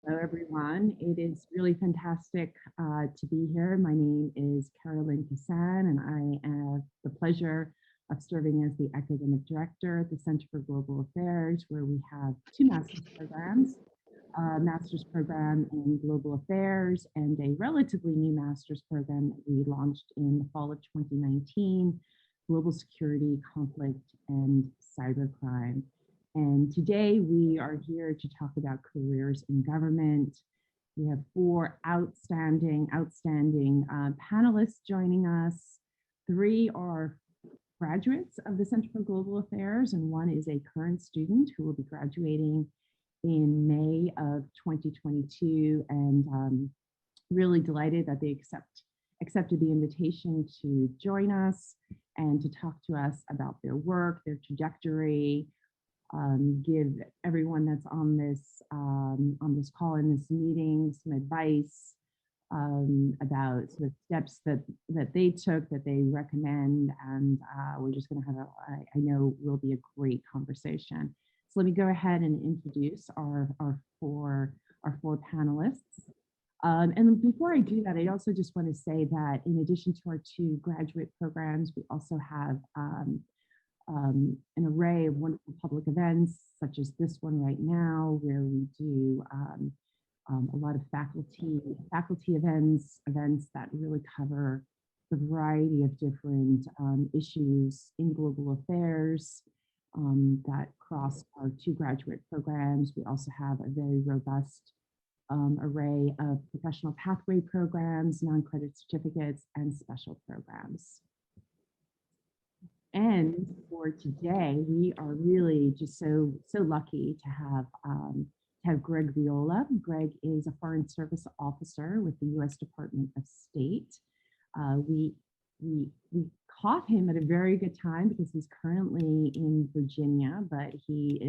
Hello, everyone. It is really fantastic to be here. My name is Carolyn Kissane, and I have the pleasure of serving as the Academic Director at the Center for Global Affairs, where we have two master's programs, a master's program in global affairs and a relatively new master's program that we launched in the fall of 2019, global security, conflict, and cybercrime. And today we are here to talk about careers in government. We have four outstanding panelists joining us. Three are graduates of the Center for Global Affairs, and one is a current student who will be graduating in May of 2022. And really delighted that they accepted the invitation to join us and to talk to us about their work, their trajectory, give everyone that's on this call in this meeting some advice about sort of steps that they took, that they recommend, and we're just going to have I know will be a great conversation. So let me go ahead and introduce our four panelists. And before I do that, I also just want to say that in addition to our two graduate programs, we also have an array of wonderful public events, such as this one right now, where we do a lot of faculty events that really cover the variety of different issues in global affairs that cross our two graduate programs. We also have a very robust array of professional pathway programs, non-credit certificates, and special programs. And for today, we are really just so lucky to have Greg Viola. Greg is a Foreign Service Officer with the U.S. Department of State. We caught him at a very good time because he's currently in Virginia, but he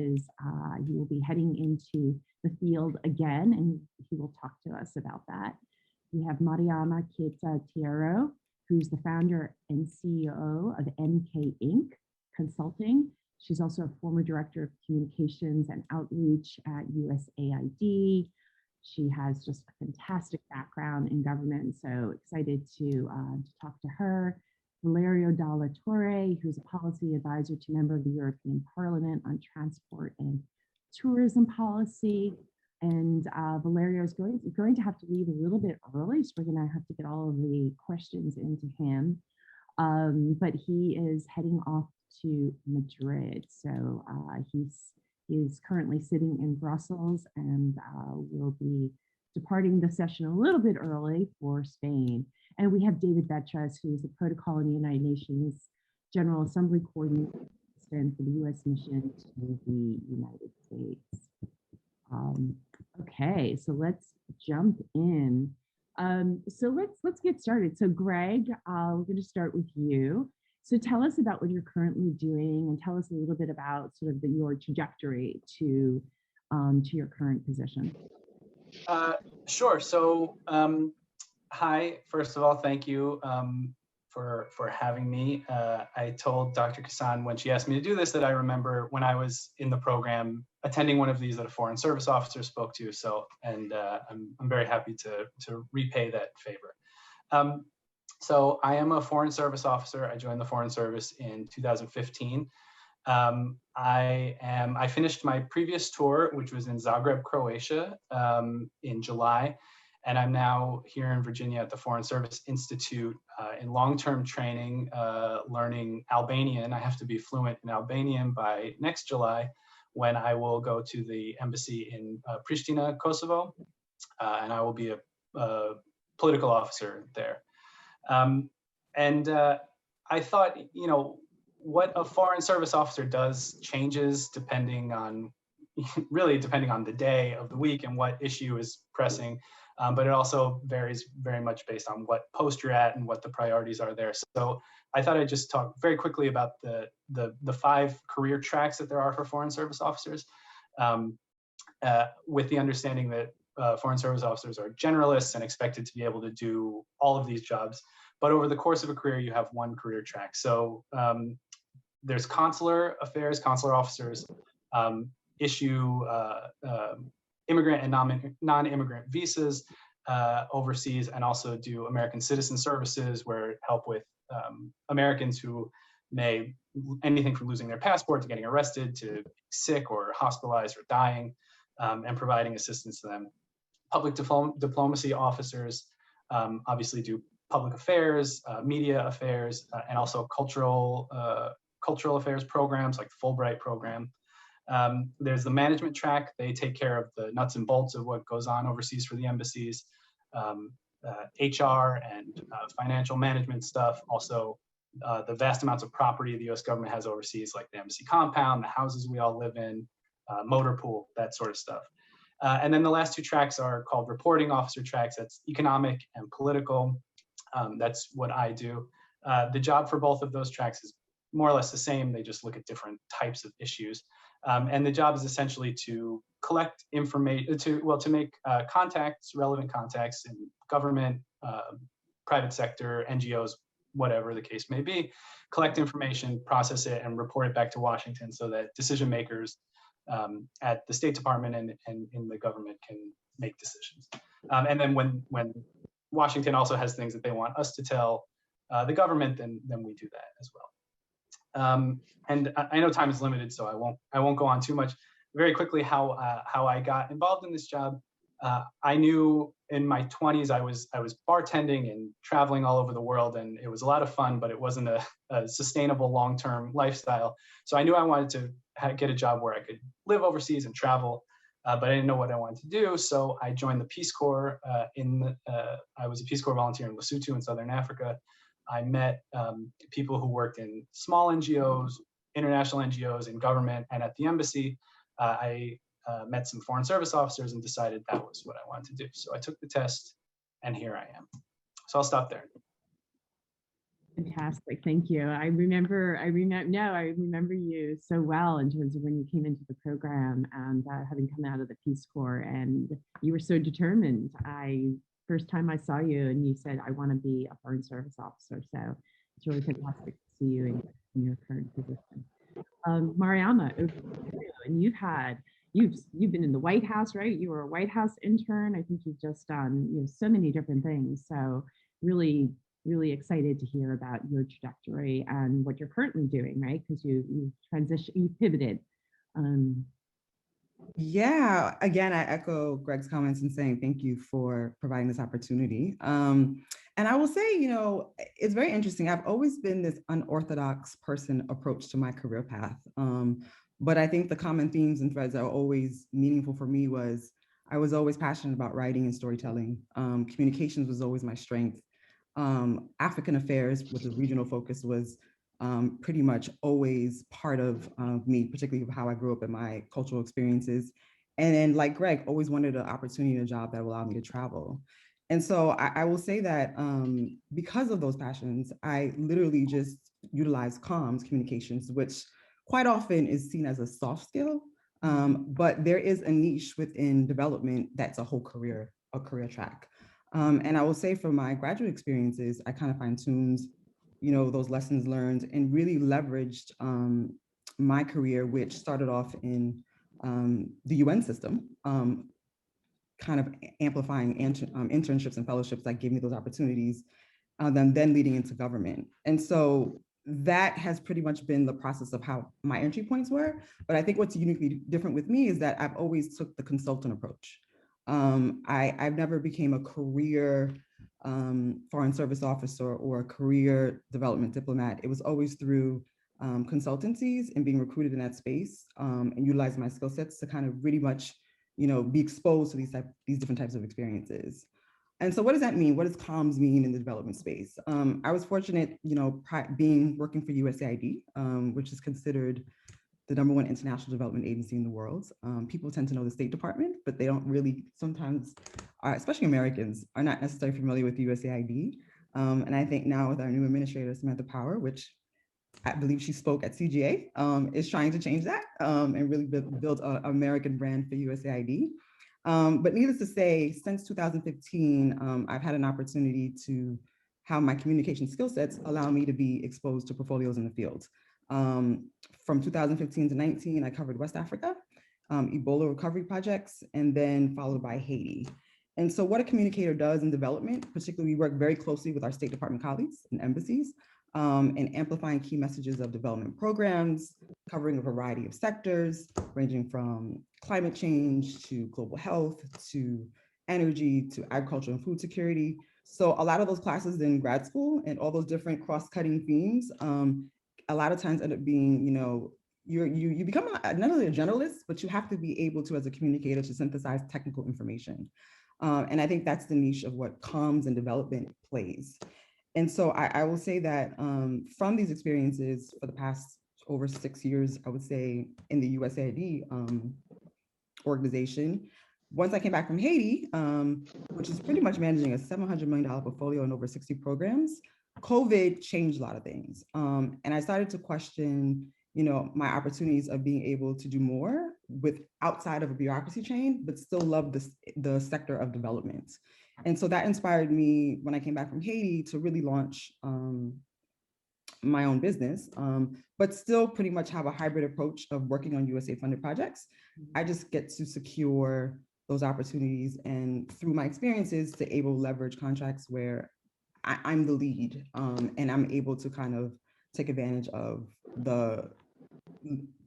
will be heading into the field again, and he will talk to us about that. We have Mariama Tiero, who's the founder and CEO of NK Inc. Consulting. She's also a former director of communications and outreach at USAID. She has just a fantastic background in government, so excited to talk to her. Valerio Dalla Torre, who's a policy advisor to member of the European Parliament on transport and tourism policy. And Valerio is going to have to leave a little bit early, so we're going to have to get all of the questions into him. But he is heading off to Madrid, so he's currently sitting in Brussels, and will be departing the session a little bit early for Spain. And we have David Betres, who is the Protocol in the United Nations General Assembly Coordinator for the U.S. mission to the United States. Okay, so let's jump in. So let's get started. So Greg, we're going to start with you. So tell us about what you're currently doing, and tell us a little bit about sort of your trajectory to your current position. Sure. So hi, first of all, thank you for having me. I told Dr. Kissane when she asked me to do this that I remember when I was in the program attending one of these that a foreign service officer spoke to. So, and I'm very happy to repay that favor. So I am a foreign service officer. I joined the Foreign Service in 2015. I finished my previous tour, which was in Zagreb, Croatia, in July. And I'm now here in Virginia at the Foreign Service Institute in long-term training, learning Albanian. I have to be fluent in Albanian by next July, when I will go to the embassy in Pristina, Kosovo, and I will be a political officer there. I thought, you know, what a Foreign Service officer does changes depending on, really depending on the day of the week and what issue is pressing. But it also varies very much based on what post you're at and what the priorities are there. So I thought I'd just talk very quickly about the 5 career tracks that there are for Foreign Service officers, with the understanding that Foreign Service officers are generalists and expected to be able to do all of these jobs. But over the course of a career, you have one career track. So there's consular affairs, consular officers issue immigrant and non-immigrant visas overseas, and also do American citizen services, where help with Americans who may anything from losing their passport to getting arrested to sick or hospitalized or dying, and providing assistance to them. Public diplomacy officers obviously do public affairs, media affairs, and also cultural affairs programs like the Fulbright program. There's the management track. They take care of the nuts and bolts of what goes on overseas for the embassies, HR and financial management stuff. Also, the vast amounts of property the US government has overseas, like the embassy compound, the houses we all live in, motor pool, that sort of stuff. And then the last two tracks are called reporting officer tracks. That's economic and political. That's what I do. The job for both of those tracks is more or less the same. They just look at different types of issues. And the job is essentially to collect information, to make contacts, relevant contacts in government, private sector, NGOs, whatever the case may be, collect information, process it, and report it back to Washington so that decision makers at the State Department and in the government can make decisions. And then when Washington also has things that they want us to tell the government, then we do that as well. And I know time is limited, so I won't go on too much. Very quickly, how I got involved in this job. I knew in my 20s I was bartending and traveling all over the world, and it was a lot of fun, but it wasn't a sustainable long-term lifestyle. So I knew I wanted to get a job where I could live overseas and travel, but I didn't know what I wanted to do. So I joined the Peace Corps. I was a Peace Corps volunteer in Lesotho in Southern Africa. I met people who worked in small NGOs, international NGOs, in government, and at the embassy. I met some foreign service officers and decided that was what I wanted to do. So I took the test, and here I am. So I'll stop there. Fantastic, thank you. I remember you so well in terms of when you came into the program and having come out of the Peace Corps, and you were so determined. First time I saw you, and you said, I want to be a foreign service officer. So it's really fantastic to see you in your current position. Mariama, over to you. And you've been in the White House, right? You were a White House intern. I think you've just done so many different things. So really excited to hear about your trajectory and what you're currently doing, right? Because you pivoted. Yeah, again, I echo Greg's comments in saying thank you for providing this opportunity. And I will say, it's very interesting. I've always been this unorthodox person approach to my career path. But I think the common themes and threads that are always meaningful for me was I was always passionate about writing and storytelling. Communications was always my strength. African affairs with a regional focus was pretty much always part of me, particularly of how I grew up in my cultural experiences. And then, like Greg, always wanted an opportunity and a job that would allow me to travel. And so I will say that because of those passions, I literally just utilize comms, communications, which quite often is seen as a soft skill, but there is a niche within development that's a whole career track. And I will say from my graduate experiences, I kind of fine-tuned those lessons learned and really leveraged my career, which started off in the UN system, kind of amplifying internships and fellowships that gave me those opportunities, then leading into government. And so that has pretty much been the process of how my entry points were. But I think what's uniquely different with me is that I've always took the consultant approach. I've never became a career foreign service officer or a career development diplomat. It was always through consultancies and being recruited in that space and utilizing my skill sets to kind of really much, be exposed to these different types of experiences. And so what does that mean? What does comms mean in the development space? I was fortunate, working for USAID, which is considered the #1 international development agency in the world. People tend to know the State Department, but they don't really sometimes, especially Americans, are not necessarily familiar with USAID. And I think now with our new administrator, Samantha Power, which I believe she spoke at CGA, is trying to change that and really build an American brand for USAID. But needless to say, since 2015, I've had an opportunity to have my communication skill sets allow me to be exposed to portfolios in the field. From 2015 to 19, I covered West Africa. Ebola recovery projects, and then followed by Haiti. And so what a communicator does in development, particularly we work very closely with our State Department colleagues and embassies, in amplifying key messages of development programs, covering a variety of sectors, ranging from climate change to global health, to energy, to agriculture and food security. So a lot of those classes in grad school and all those different cross-cutting themes, a lot of times end up being, you become not only a generalist, but you have to be able to, as a communicator, to synthesize technical information. And I think that's the niche of what comms and development plays. And so I will say that from these experiences for the past over 6 years, I would say in the USAID organization, once I came back from Haiti, which is pretty much managing a $700 million portfolio and over 60 programs, COVID changed a lot of things. And I started to question, my opportunities of being able to do more with outside of a bureaucracy chain, but still love the sector of development. And so that inspired me when I came back from Haiti to really launch my own business, but still pretty much have a hybrid approach of working on USA funded projects. I just get to secure those opportunities, and through my experiences to able to leverage contracts where I'm the lead, and I'm able to kind of take advantage of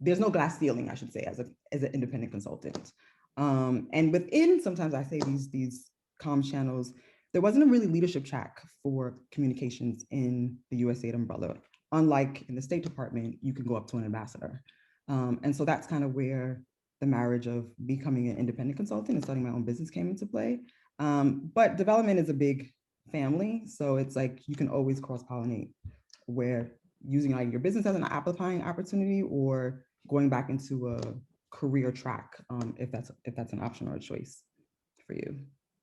there's no glass ceiling, I should say, as an independent consultant. And within, sometimes I say these comm channels, there wasn't a really leadership track for communications in the USAID umbrella. Unlike in the State Department, you can go up to an ambassador. And so that's kind of where the marriage of becoming an independent consultant and starting my own business came into play. But development is a big family. So it's like, you can always cross-pollinate, where using like your business as an amplifying opportunity or going back into a career track, if that's an option or a choice for you.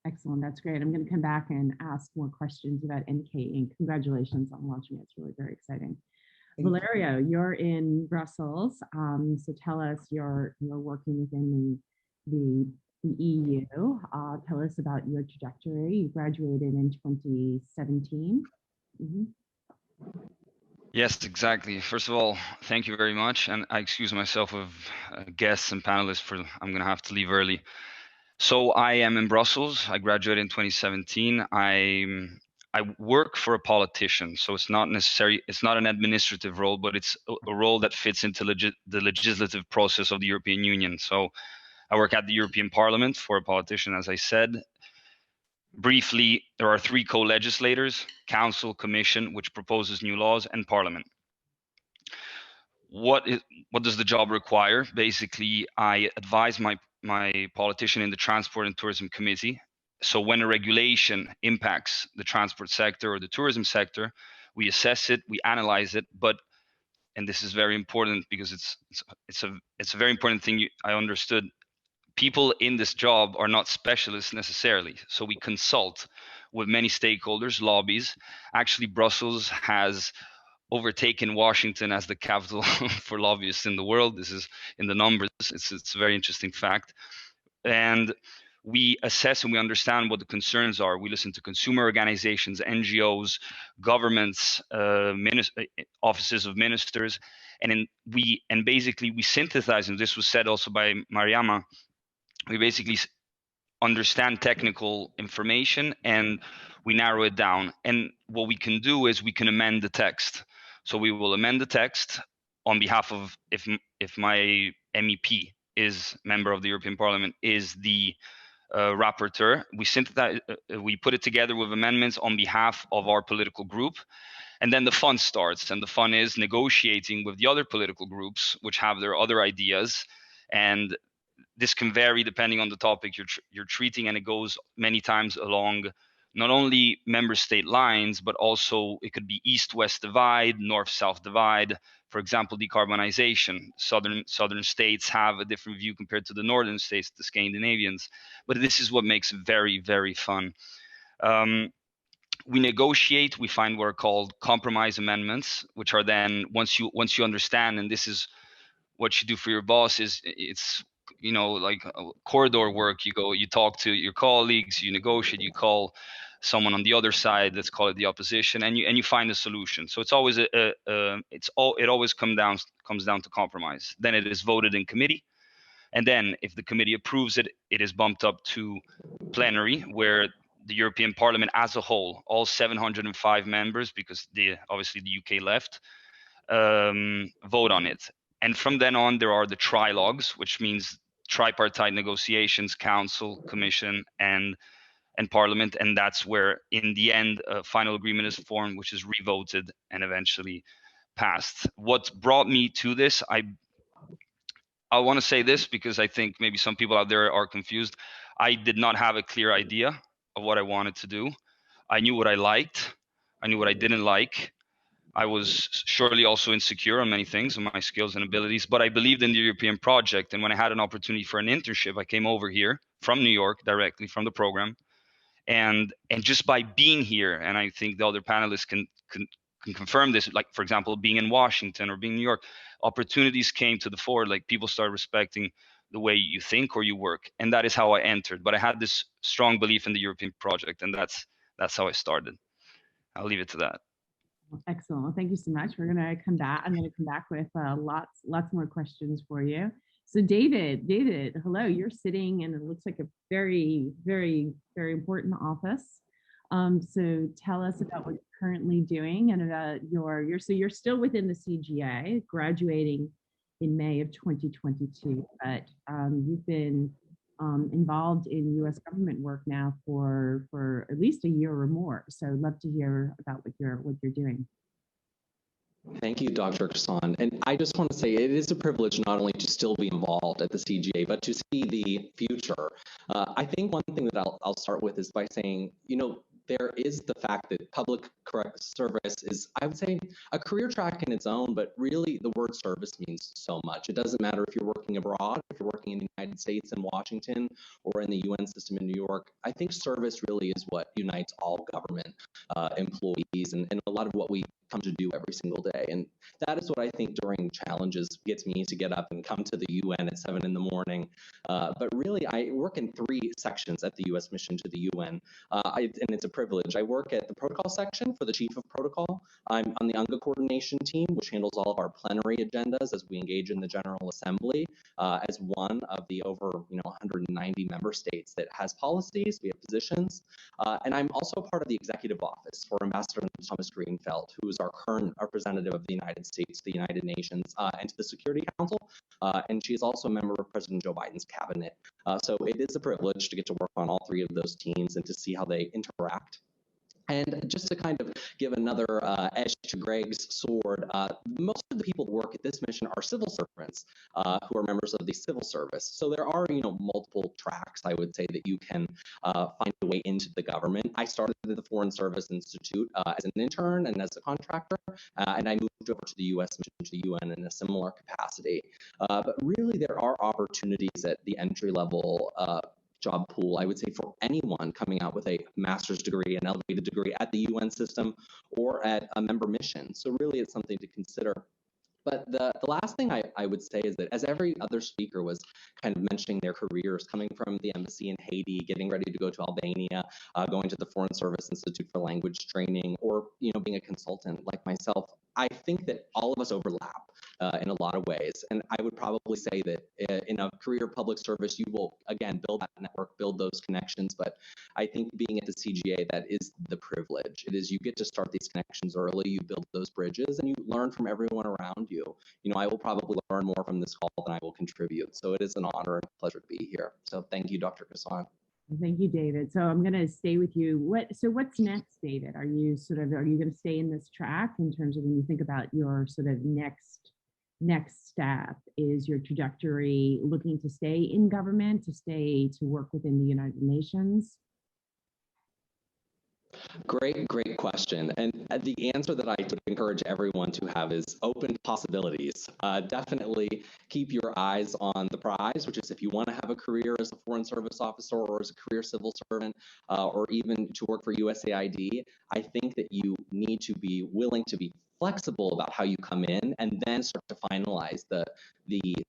Excellent, that's great. I'm going to come back and ask more questions about NK Inc. Congratulations on launching it. It's really very exciting. Valerio, you're in Brussels. So tell us, you're working within the EU. Tell us about your trajectory. You graduated in 2017. Yes, exactly. First of all, thank you very much. And I excuse myself of guests and panelists for I'm going to have to leave early. So I am in Brussels. I graduated in 2017. I work for a politician, so it's not an administrative role, but it's a role that fits into the legislative process of the European Union. So I work at the European Parliament for a politician, as I said. Briefly, there are 3 co-legislators: Council, Commission, which proposes new laws, and Parliament. What does the job require? Basically, I advise my politician in the Transport and Tourism Committee. So when a regulation impacts the transport sector or the tourism sector, we assess it, we analyze it, and this is very important because it's a very important thing I understood. People in this job are not specialists necessarily. So we consult with many stakeholders, lobbies. Actually, Brussels has overtaken Washington as the capital for lobbyists in the world. This is in the numbers. It's a very interesting fact. And we assess and we understand what the concerns are. We listen to consumer organizations, NGOs, governments, offices of ministers, and basically we synthesize, and this was said also by Mariama, we basically understand technical information and we narrow it down. And what we can do is we can amend the text. So we will amend the text on behalf of, if my MEP is member of the European Parliament, is the rapporteur, we synthesize, we put it together with amendments on behalf of our political group. And then the fun starts, and the fun is negotiating with the other political groups, which have their other ideas. And this can vary depending on the topic you're treating, and it goes many times along not only member state lines, but also it could be east-west divide, north-south divide. For example, decarbonization. Southern states have a different view compared to the northern states, the Scandinavians. But this is what makes it very, very fun. We negotiate. We find what are called compromise amendments, which are then once you understand, and this is what you do for your boss, is it's like corridor work. You talk to your colleagues, you negotiate, you call someone on the other side, let's call it the opposition, and you find a solution. So it's always it always comes down to compromise. Then it is voted in committee, And then if the committee approves it, it is bumped up to plenary, where the European Parliament as a whole, all 705 members, because obviously the UK left, vote on it. And from then on, there are the trilogues, which means tripartite negotiations, council, commission, and parliament. And that's where, in the end, a final agreement is formed, which is revoted and eventually passed. What brought me to this, I want to say this because I think maybe some people out there are confused. I did not have a clear idea of what I wanted to do. I knew what I liked. I knew what I didn't like. I was surely also insecure on many things, on my skills and abilities, but I believed in the European project. And when I had an opportunity for an internship, I came over here from New York, directly from the program. And just by being here, and I think the other panelists can confirm this, like, for example, being in Washington or being in New York, opportunities came to the fore. Like, people started respecting the way you think or you work. And that is how I entered. But I had this strong belief in the European project, and that's how I started. I'll leave it to that. Excellent. Well, thank you so much. We're going to come back. I'm going to come back with lots more questions for you. So David, hello. You're sitting in, it looks like, a very, very, very important office. So tell us about what you're currently doing and about so you're still within the CGA, graduating in May of 2022, but you've been involved in U.S. government work now for at least a year or more. So I'd love to hear about what you're doing. Thank you, Dr. Kissane. And I just want to say it is a privilege not only to still be involved at the CGA, but to see the future. I think one thing that I'll start with is by saying, there is the fact that public service is, I would say, a career track in its own, but really the word service means so much. It doesn't matter if you're working abroad, if you're working in the United States in Washington, or in the UN system in New York. I think service really is what unites all government employees and a lot of what we come to do every single day. And that is what I think during challenges gets me to get up and come to the UN at 7 in the morning. But really, I work in 3 sections at the US mission to the UN, and it's a privilege. I work at the protocol section for the chief of protocol. I'm on the UNGA coordination team, which handles all of our plenary agendas as we engage in the General Assembly, as one of the over 190 member states that has policies. We have positions. And I'm also part of the executive office for Ambassador Thomas Greenfeld, who is our current representative of the United States to the United Nations and to the Security Council. And she is also a member of President Joe Biden's cabinet. So it is a privilege to get to work on all 3 of those teams and to see how they interact. And just to kind of give another edge to Greg's sword, most of the people who work at this mission are civil servants who are members of the civil service. So there are, multiple tracks, I would say, that you can find a way into the government. I started at the Foreign Service Institute as an intern and as a contractor, and I moved over to the U.S. mission to the UN in a similar capacity. But really, there are opportunities at the entry-level job pool, I would say, for anyone coming out with a master's degree, an elevated degree at the UN system or at a member mission. So really, it's something to consider. But the last thing I would say is that, as every other speaker was kind of mentioning their careers, coming from the embassy in Haiti, getting ready to go to Albania, going to the Foreign Service Institute for language training, or being a consultant like myself, I think that all of us overlap in a lot of ways. And I would probably say that in a career public service, you will, again, build that network, build those connections. But I think being at the CGA, that is the privilege. It is, you get to start these connections early, you build those bridges, and you learn from everyone around you. I will probably learn more from this call than I will contribute. So it is an honor and a pleasure to be here. So thank you, Dr. Kissane. Thank you, David. So I'm going to stay with you. What's next, David? Are you going to stay in this track in terms of, when you think about your sort of next step? Is your trajectory looking to stay in government, to work within the United Nations? Great question. And the answer that I would encourage everyone to have is open possibilities. Definitely keep your eyes on the prize, which is if you want to have a career as a Foreign Service officer or as a career civil servant, or even to work for USAID, I think that you need to be willing to be flexible about how you come in and then start to finalize the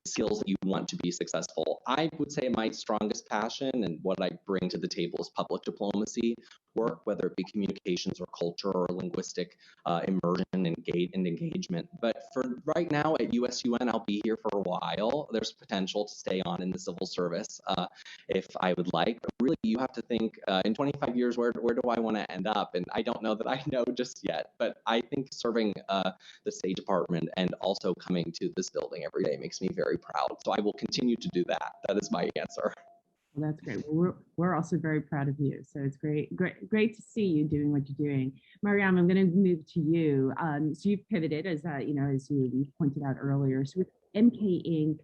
skills that you want to be successful. I would say my strongest passion and what I bring to the table is public diplomacy work, whether it be communications or culture or linguistic immersion and engagement. But for right now at USUN, I'll be here for a while. There's potential to stay on in the civil service if I would like. But really, you have to think in 25 years, where do I want to end up? And I don't know that I know just yet, but I think serving the State Department and also coming to this building every day makes me very proud. So I will continue to do that. That is my answer. Well, that's great. Well, we're also very proud of you. So it's great to see you doing what you're doing. Mariam, I'm going to move to you. So you've pivoted, as as you pointed out earlier. So with MK Inc.,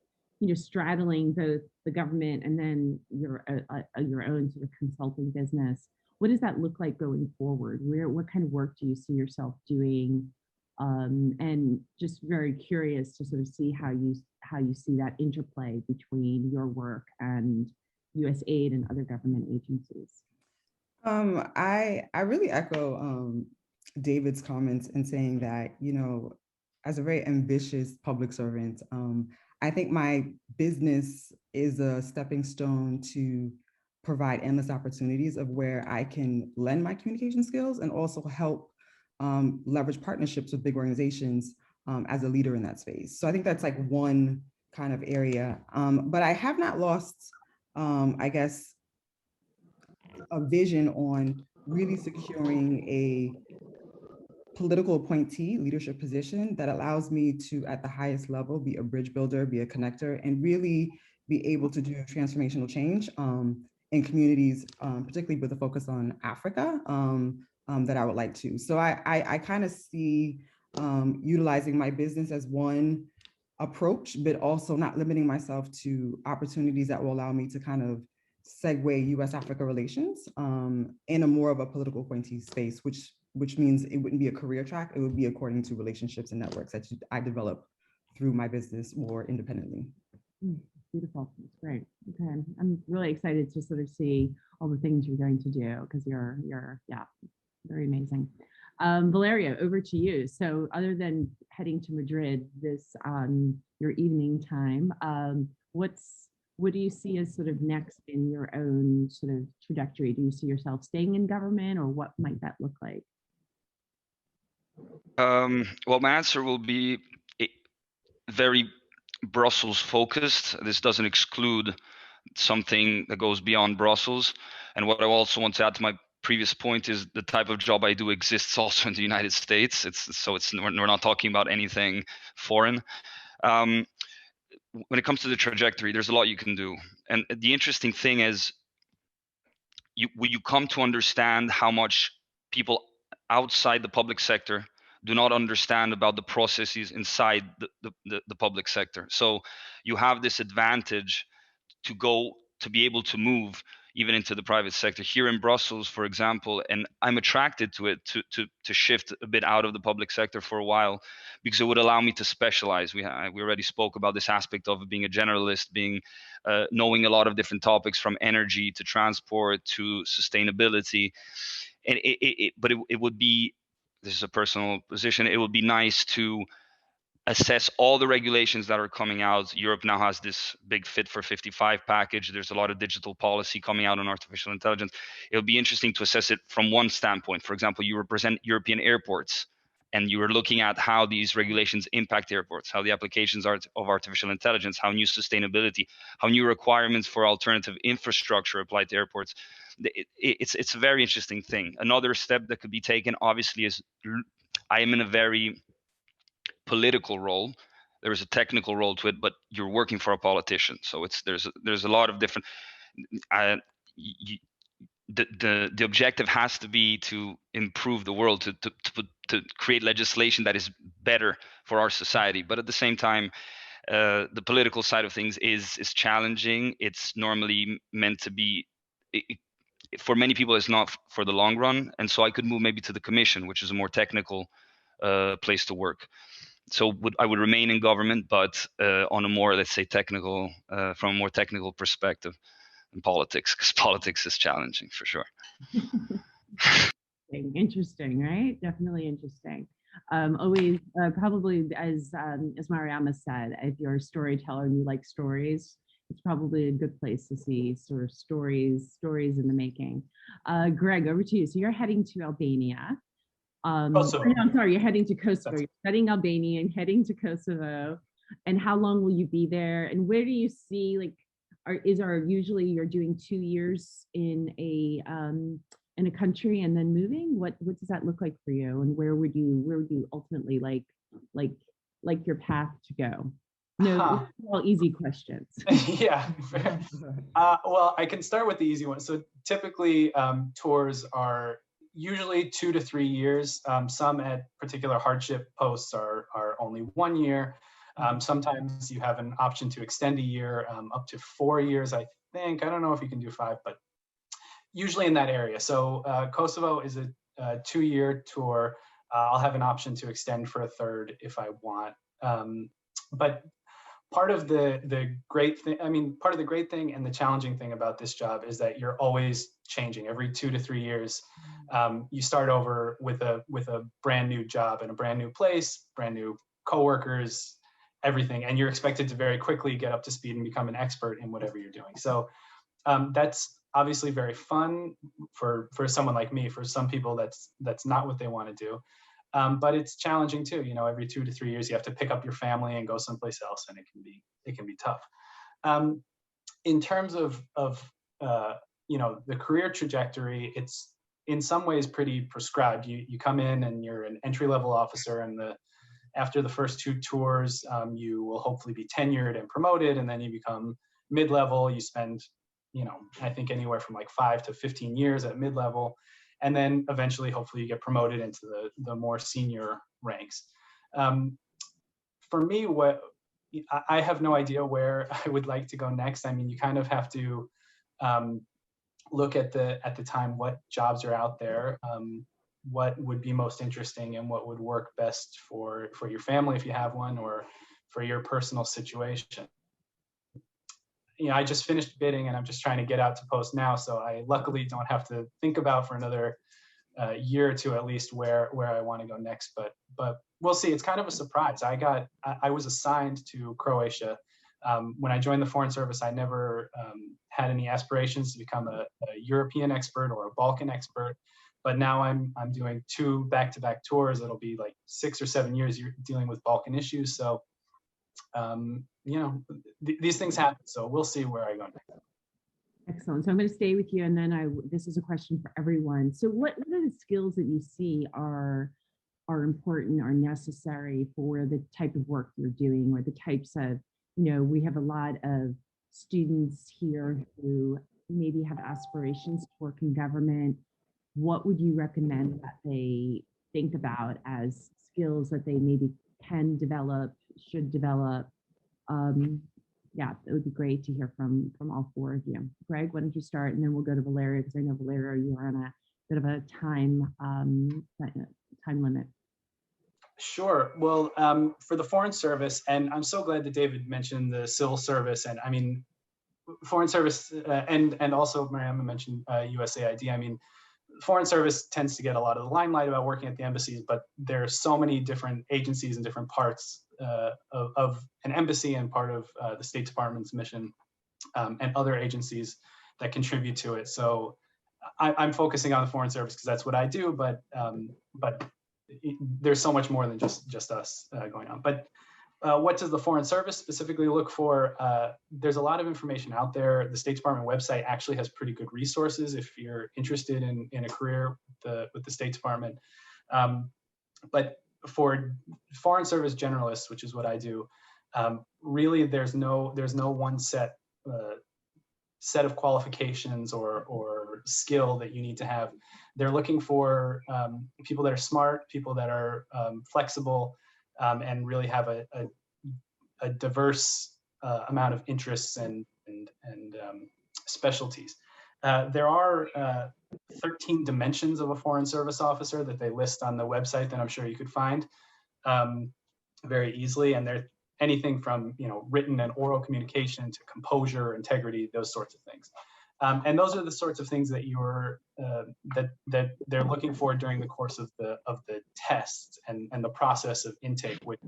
straddling both the government and then your own sort of consulting business. What does that look like going forward? What kind of work do you see yourself doing? And just very curious to sort of see how you see that interplay between your work and U.S. aid and other government agencies. I really echo David's comments in saying that, as a very ambitious public servant, I think my business is a stepping stone to provide endless opportunities of where I can lend my communication skills and also help leverage partnerships with big organizations as a leader in that space. So I think that's like one kind of area. But I have not lost, I guess, a vision on really securing a political appointee leadership position that allows me to, at the highest level, be a bridge builder, be a connector, and really be able to do transformational change in communities, particularly with a focus on Africa, that I would like to. So I kind of see utilizing my business as one approach, but also not limiting myself to opportunities that will allow me to kind of segue US-Africa relations in a more of a political appointee space, which means it wouldn't be a career track, it would be according to relationships and networks that I develop through my business or independently. Beautiful, that's great. Okay, I'm really excited to sort of see all the things you're going to do because you're yeah, very amazing. Valerio, over to you. So other than heading to Madrid this your evening time, what do you see as sort of next in your own sort of trajectory? Do you see yourself staying in government, or what might that look like? Well, my answer will be very Brussels focused. This doesn't exclude something that goes beyond Brussels. And what I also want to add to my previous point is the type of job I do exists also in the United States. We're not talking about anything foreign. When it comes to the trajectory, there's a lot you can do. And the interesting thing is you come to understand how much people outside the public sector do not understand about the processes inside the public sector. So you have this advantage to be able to move even into the private sector here in Brussels, for example. And I'm attracted to it to shift a bit out of the public sector for a while, because it would allow me to specialize. We already spoke about this aspect of being a generalist, knowing a lot of different topics from energy to transport to sustainability. And but it would be, this is a personal position, it would be nice to assess all the regulations that are coming out. Europe now has this big Fit for 55 package. There's a lot of digital policy coming out on artificial intelligence. It would be interesting to assess it from one standpoint. For example, you represent European airports, and you are looking at how these regulations impact airports, how the applications are of artificial intelligence, how new sustainability, how new requirements for alternative infrastructure apply to airports. It's a very interesting thing. Another step that could be taken, obviously, is I am in a very political role. There is a technical role to it, but you're working for a politician. So there's a lot of different. The objective has to be to improve the world, to create legislation that is better for our society. But at the same time, the political side of things is challenging. It's normally meant to be. For many people, it's not for the long run, and so I could move maybe to the commission, which is a more technical place to work. So I would remain in government, but on a more, let's say, technical, from a more technical perspective in politics, because politics is challenging for sure. Interesting, right? Definitely interesting. Always, probably as Mariama said, if you're a storyteller and you like stories, it's probably a good place to see sort of stories in the making. Greg, over to you. So you're heading to Albania. Kosovo. No, I'm sorry, you're heading to Kosovo. You're studying Albanian, heading to Kosovo. And how long will you be there? And where do you see, like, usually you're doing 2 years in a country and then moving? What does that look like for you? And where would you ultimately like your path to go? No, all easy questions. Yeah. Well, I can start with the easy one. So typically tours are usually 2 to 3 years. Some at particular hardship posts are only 1 year. Sometimes you have an option to extend a year up to 4 years, I think. I don't know if you can do 5, but usually in that area. So Kosovo is a 2-year tour. I'll have an option to extend for a third if I want. But part of the great thing, part of the great thing and the challenging thing about this job is that you're always changing. Every 2 to 3 years, you start over with a brand new job in a brand new place, brand new coworkers, everything, and you're expected to very quickly get up to speed and become an expert in whatever you're doing. So that's obviously very fun for someone like me. For some people, that's not what they want to do. But it's challenging too. You know, every 2 to 3 years, you have to pick up your family and go someplace else, and it can be tough. In terms of the career trajectory, it's in some ways pretty prescribed. You come in and you're an entry-level officer, and after the first 2 tours, you will hopefully be tenured and promoted, and then you become mid-level. You spend, I think anywhere from like 5 to 15 years at mid-level. And then eventually, hopefully, you get promoted into the more senior ranks. For me, I have no idea where I would like to go next. I mean, you kind of have to look at the time what jobs are out there, what would be most interesting, and what would work best for your family if you have one, or for your personal situation. I just finished bidding and I'm just trying to get out to post now. So I luckily don't have to think about for another year or two at least where I want to go next. But we'll see. It's kind of a surprise. I was assigned to Croatia. When I joined the Foreign Service, I never had any aspirations to become a European expert or a Balkan expert. But now I'm doing 2 back-to-back tours. It'll be like 6 or 7 years you're dealing with Balkan issues. So these things happen, so we'll see where I go next. Excellent. So I'm going to stay with you, and then this is a question for everyone. So what are the skills that you see are important or necessary for the type of work you're doing, or the types of, we have a lot of students here who maybe have aspirations to work in government. What would you recommend that they think about as skills that they maybe can develop, should develop? Yeah, it would be great to hear from all 4 of you. Greg, why don't you start, and then we'll go to Valerio, because I know, Valerio, you are on a bit of a time limit. Sure. Well, for the Foreign Service, and I'm so glad that David mentioned the civil service, and I mean, Foreign Service, and also Mariama mentioned USAID. I mean, Foreign Service tends to get a lot of the limelight about working at the embassies, but there are so many different agencies and different parts of an embassy and part of the State Department's mission, and other agencies that contribute to it. So I'm focusing on the Foreign Service because that's what I do, but there's so much more than just us going on. But what does the Foreign Service specifically look for? There's a lot of information out there. The State Department website actually has pretty good resources if you're interested in a career with the State Department. But for Foreign Service generalists, which is what I do, really there's no one set of qualifications or skill that you need to have. They're looking for people that are smart, people that are flexible, and really have a diverse amount of interests and specialties. There are 13 dimensions of a Foreign Service officer that they list on the website that I'm sure you could find very easily, and they're anything from written and oral communication to composure, integrity, those sorts of things. And those are the sorts of things that that they're looking for during the course of the test and the process of intake. Which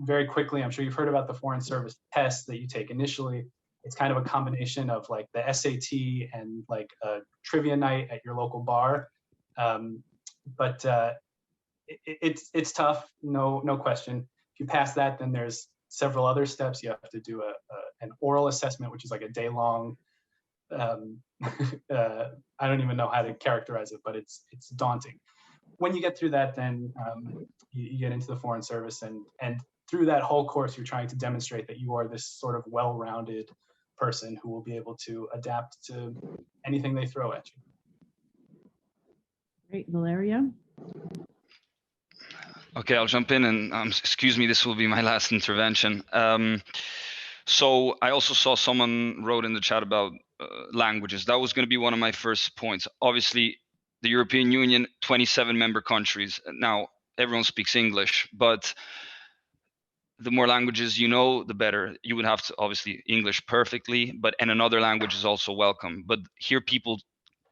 very quickly, I'm sure you've heard about the Foreign Service test that you take initially. It's kind of a combination of like the SAT and like a trivia night at your local bar. But it's tough, no question. If you pass that, then there's several other steps. You have to do an oral assessment, which is like a day-long. I don't even know how to characterize it, but it's daunting. When you get through that, then you get into the Foreign Service, and through that whole course, you're trying to demonstrate that you are this sort of well-rounded person who will be able to adapt to anything they throw at you. Great, Valerio. Okay, I'll jump in, and excuse me, this will be my last intervention. So I also saw someone wrote in the chat about languages. That was going to be one of my first points. Obviously, the European Union, 27 member countries. Now, everyone speaks English, but the more languages you know, the better. You would have to, obviously, English perfectly, and another language is also welcome. But here people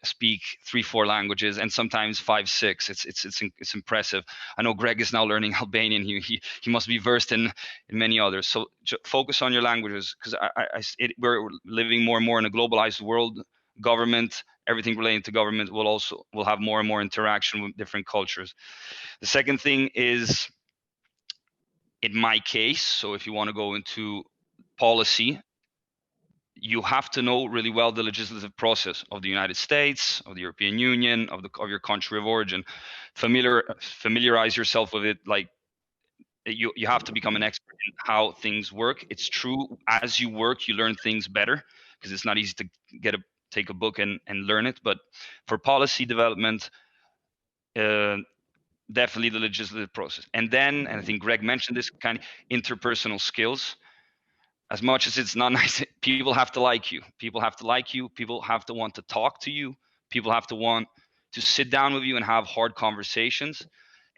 speak 3-4 languages, and sometimes 5-6. It's impressive. I know Greg is now learning Albanian. He must be versed in many others. So focus on your languages, because we're living more and more in a globalized world. Government, everything relating to government will have more and more interaction with different cultures. The second thing is, in my case, so if you want to go into policy, you have to know really well the legislative process of the United States, of the European Union, of your country of origin. Familiarize yourself with it. Like you have to become an expert in how things work. It's true, as you work, you learn things better, because it's not easy to take a book and learn it. But for policy development, definitely the legislative process. And then, and I think Greg mentioned this, kind of interpersonal skills. As much as it's not nice, people have to like you. People have to like you. People have to want to talk to you. People have to want to sit down with you and have hard conversations.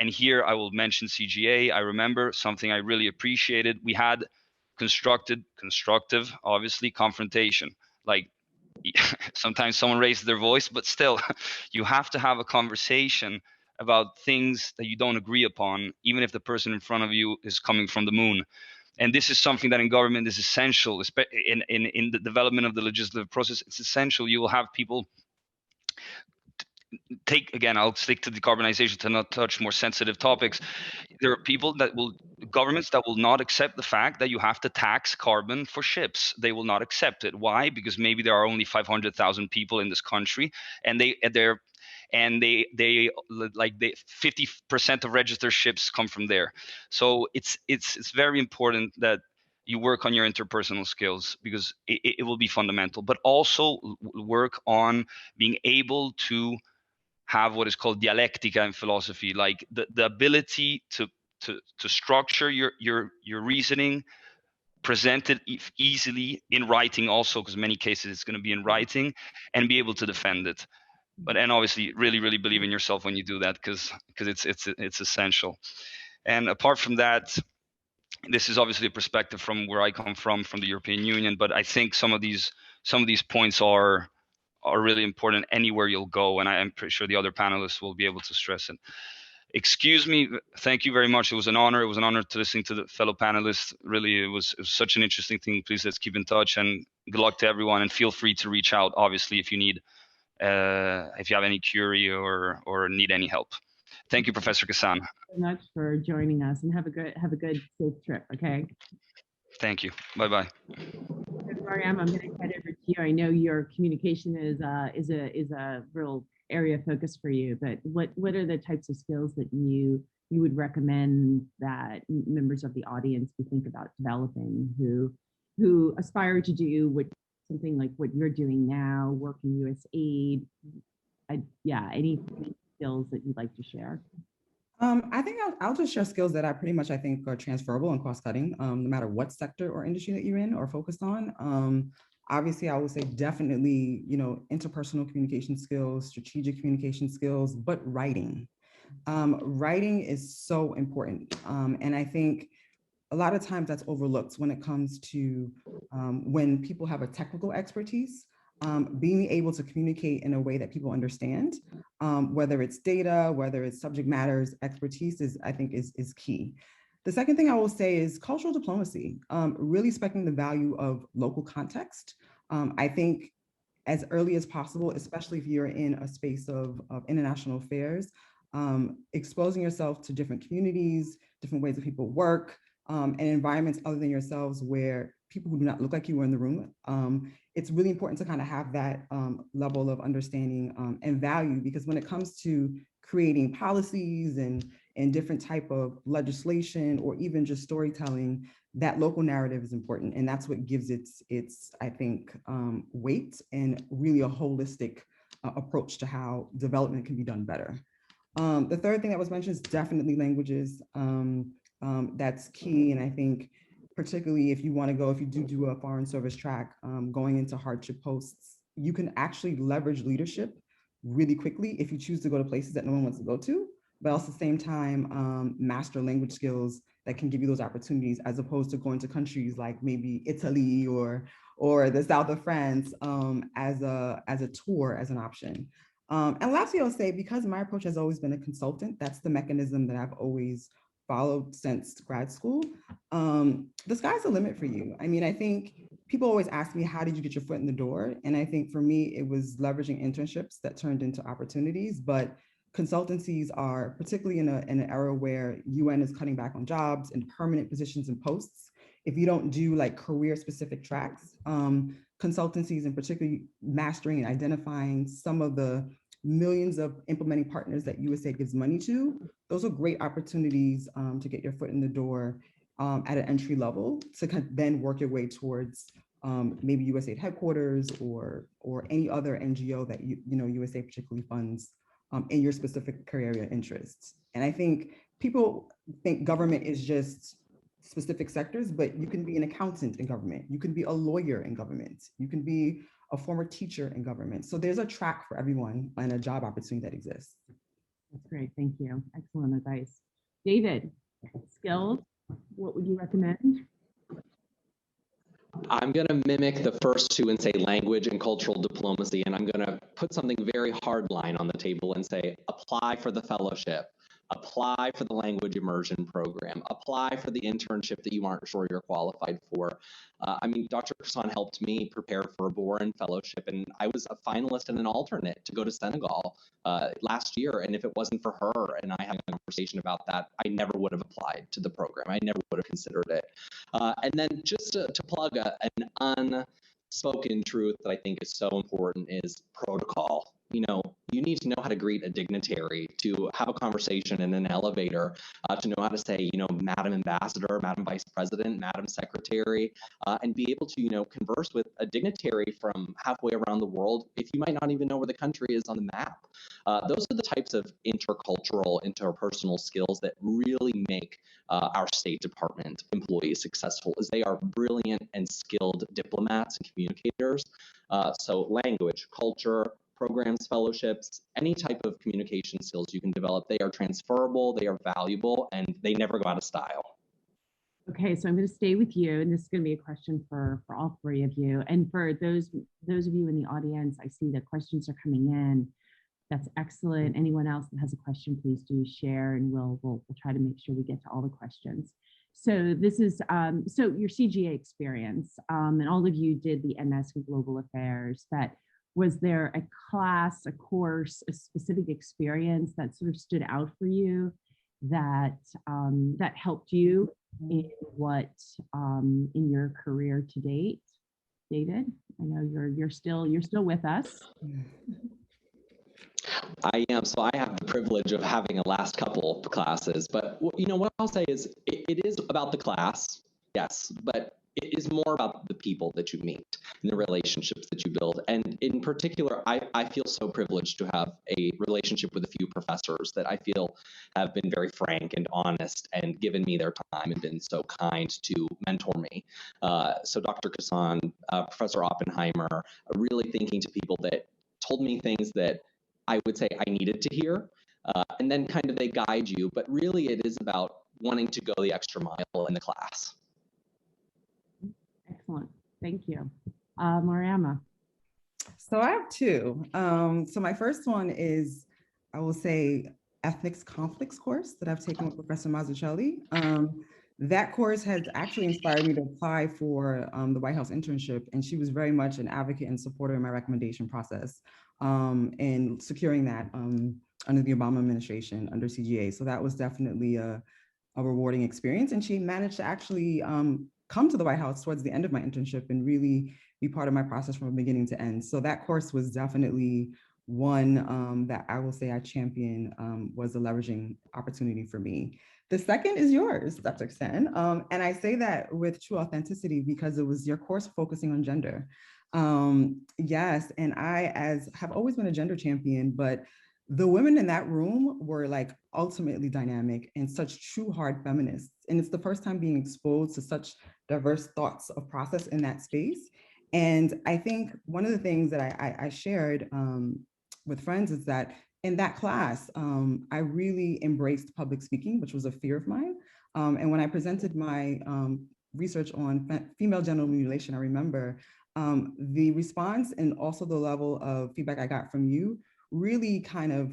And here I will mention CGA. I remember something I really appreciated. We had constructive, obviously, confrontation. Like sometimes someone raised their voice, but still, you have to have a conversation about things that you don't agree upon, even if the person in front of you is coming from the moon. And this is something that in government is essential, in the development of the legislative process. It's essential. You will have people I'll stick to decarbonization to not touch more sensitive topics. There are governments that will not accept the fact that you have to tax carbon for ships. They will not accept it. Why? Because maybe there are only 500,000 people in this country, and they 50% of registered ships come from there. So it's very important that you work on your interpersonal skills, because it will be fundamental, but also work on being able to have what is called dialectica in philosophy, like the ability to structure your reasoning, present it easily in writing also, because in many cases it's going to be in writing, and be able to defend it. And obviously really, really believe in yourself when you do that, because it's essential. And apart from that, this is obviously a perspective from where I come from the European Union, but I think some of these points are really important anywhere you'll go, and I'm pretty sure the other panelists will be able to stress it. Excuse me, thank you very much. It was an honor. It was an honor to listen to the fellow panelists. Really, it was such an interesting thing. Please, let's keep in touch, and good luck to everyone, and feel free to reach out, obviously, if you need, if you have any query or need any help. Thank you, Professor Kissane. Thank you so much for joining us, and have a good safe trip. Okay. Thank you. Bye-bye. Mariam, I'm going to head over to you. I know your communication is a real area of focus for you, but what are the types of skills that you would recommend that members of the audience would think about developing, who aspire to do something like what you're doing now, work in USAID? Any skills that you'd like to share? I think I'll just share skills that I think are transferable and cross-cutting, no matter what sector or industry that you're in or focused on. Obviously, I would say definitely, interpersonal communication skills, strategic communication skills, but writing. Writing is so important. And I think a lot of times that's overlooked when it comes to when people have a technical expertise. being able to communicate in a way that people understand, whether it's data, whether it's subject matters, expertise I think is key. The second thing I will say is cultural diplomacy, really respecting the value of local context. I think as early as possible, especially if you're in a space of international affairs, exposing yourself to different communities, different ways that people work, and environments other than yourselves where people who do not look like you are in the room. It's really important to kind of have that level of understanding and value, because when it comes to creating policies and different type of legislation or even just storytelling, that local narrative is important. And that's what gives its I think, weight and really a holistic approach to how development can be done better. The third thing that was mentioned is definitely languages. That's key. And I think particularly if you want to go, if you do a foreign service track, going into hardship posts, you can actually leverage leadership really quickly if you choose to go to places that no one wants to go to, but also at the same time, master language skills that can give you those opportunities, as opposed to going to countries like maybe Italy or the south of France as a tour, as an option. And lastly, I'll say, because my approach has always been a consultant, that's the mechanism that I've always followed since grad school. The sky's the limit for you. I mean, I think people always ask me, how did you get your foot in the door? And I think for me, it was leveraging internships that turned into opportunities. But consultancies are, particularly in an era where UN is cutting back on jobs and permanent positions and posts, if you don't do like career specific tracks, consultancies, and particularly mastering and identifying some of the millions of implementing partners that USA gives money to, those are great opportunities to get your foot in the door at an entry level, to then work your way towards maybe USAID headquarters or any other NGO that USA particularly funds in your specific career area interests. And I think people think government is just specific sectors, but you can be an accountant in government, you can be a lawyer in government, you can be a former teacher in government. So there's a track for everyone and a job opportunity that exists. That's great, thank you. Excellent advice. David, skills, what would you recommend? I'm going to mimic the first two and say language and cultural diplomacy, and I'm going to put something very hardline on the table and say apply for the fellowship, apply for the language immersion program, apply for the internship that you aren't sure you're qualified for. I mean, Dr. Kissane helped me prepare for a Boren fellowship, and I was a finalist and an alternate to go to Senegal last year. And if it wasn't for her and I had a conversation about that, I never would have applied to the program. I never would have considered it. And then just to plug an unspoken truth that I think is so important is protocol. You know, you need to know how to greet a dignitary, to have a conversation in an elevator, to know how to say, you know, Madam Ambassador, Madam Vice President, Madam Secretary, and be able to, converse with a dignitary from halfway around the world if you might not even know where the country is on the map. Those are the types of intercultural, interpersonal skills that really make our State Department employees successful, as they are brilliant and skilled diplomats and communicators. So language, culture, programs, fellowships, any type of communication skills you can develop, they are transferable, they are valuable, and they never go out of style. Okay, so I'm going to stay with you, and this is going to be a question for all three of you. And for those of you in the audience, I see that questions are coming in. That's excellent. Anyone else that has a question, please do share, and we'll try to make sure we get to all the questions. So this is so your CGA experience, and all of you did the MS in Global Affairs. But was there a class, a course, a specific experience that sort of stood out for you that that helped you in what in your career to date? David, I know you're still with us. I am. So I have the privilege of having a last couple of classes, but what I'll say is it is about the class, yes, but it is more about the people that you meet and the relationships that you build. And in particular, I feel so privileged to have a relationship with a few professors that I feel have been very frank and honest and given me their time and been so kind to mentor me. So Dr. Kissane, Professor Oppenheimer, really thinking to people that told me things that I would say I needed to hear, and then kind of they guide you, but really it is about wanting to go the extra mile in the class. Excellent, thank you. Mariama. So I have two. So my first one is, I will say, Ethnics Conflicts course that I've taken with Professor Mazzucchelli. That course has actually inspired me to apply for the White House internship, and she was very much an advocate and supporter in my recommendation process and securing that under the Obama administration, under CGA. So that was definitely a rewarding experience. And she managed to actually come to the White House towards the end of my internship and really be part of my process from beginning to end. So that course was definitely one that I will say I champion, was a leveraging opportunity for me. The second is yours, Dr. Kissane. And I say that with true authenticity because it was your course focusing on gender. Yes, and I have always been a gender champion, but the women in that room were like ultimately dynamic and such true hard feminists. And it's the first time being exposed to such diverse thoughts of process in that space. And I think one of the things that I shared with friends is that in that class, I really embraced public speaking, which was a fear of mine. And when I presented my research on female genital mutilation, I remember the response and also the level of feedback I got from you really kind of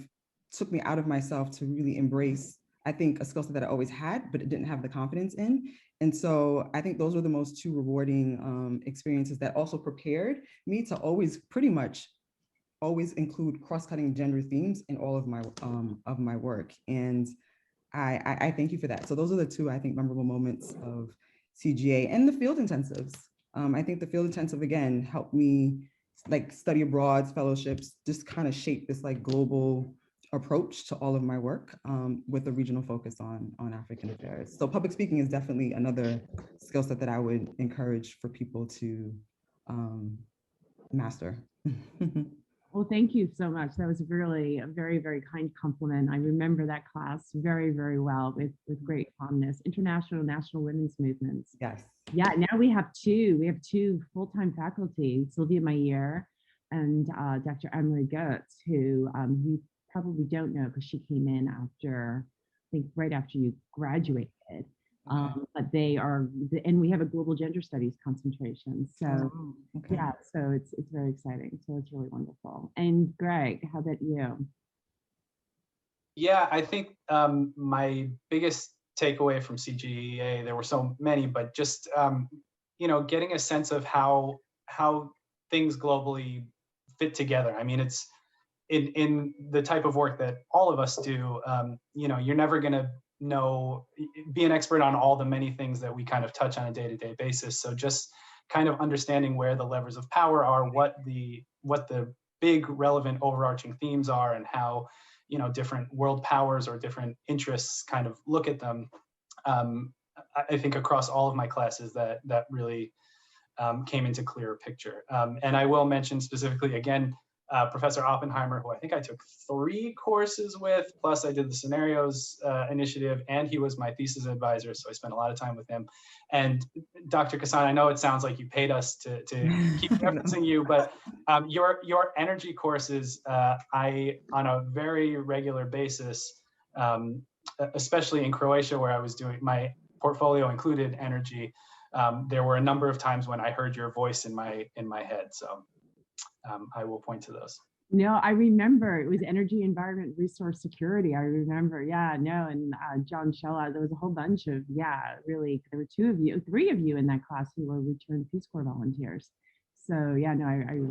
took me out of myself to really embrace, I think, a skill set that I always had, but it didn't have the confidence in. And so I think those were the most two rewarding experiences that also prepared me to always pretty much always include cross-cutting gender themes in all of my work. And I thank you for that. So those are the two, I think, memorable moments of CGA and the field intensives. I think the field intensive, again, helped me like study abroad, fellowships, just kind of shape this like global approach to all of my work with a regional focus on African affairs. So public speaking is definitely another skill set that I would encourage for people to master. Well, thank you so much. That was really a very, very kind compliment. I remember that class very, very well with great fondness. International National Women's Movements. Yes. Yeah, now we have two. We have two full-time faculty, Sylvia Mayer and Dr. Emery Goetz, who you probably don't know because she came in after, I think right after you graduated. But they are, and we have a global gender studies concentration. So yeah, so it's very exciting. So it's really wonderful. And Greg, how about you? Yeah, I think my biggest takeaway from CGA, there were so many, but just getting a sense of how things globally fit together. I mean, it's in the type of work that all of us do. You're never going to be an expert on all the many things that we kind of touch on a day-to-day basis. So just kind of understanding where the levers of power are, what the big relevant overarching themes are, and how different world powers or different interests kind of look at them. I think across all of my classes that really came into clearer picture. And I will mention specifically again, Professor Oppenheimer, who I think I took 3 courses with, plus I did the scenarios initiative, and he was my thesis advisor, so I spent a lot of time with him. And Dr. Kissane, I know it sounds like you paid us to keep referencing you, but your energy courses, I, on a very regular basis, especially in Croatia, where I was doing my portfolio included energy, there were a number of times when I heard your voice in my head. So I will point to those. No, I remember it was energy, environment, resource security. I remember, yeah, no, and John Shella, there was a whole bunch of, really, there were 3 of you in that class who were returned Peace Corps volunteers. So yeah, no, I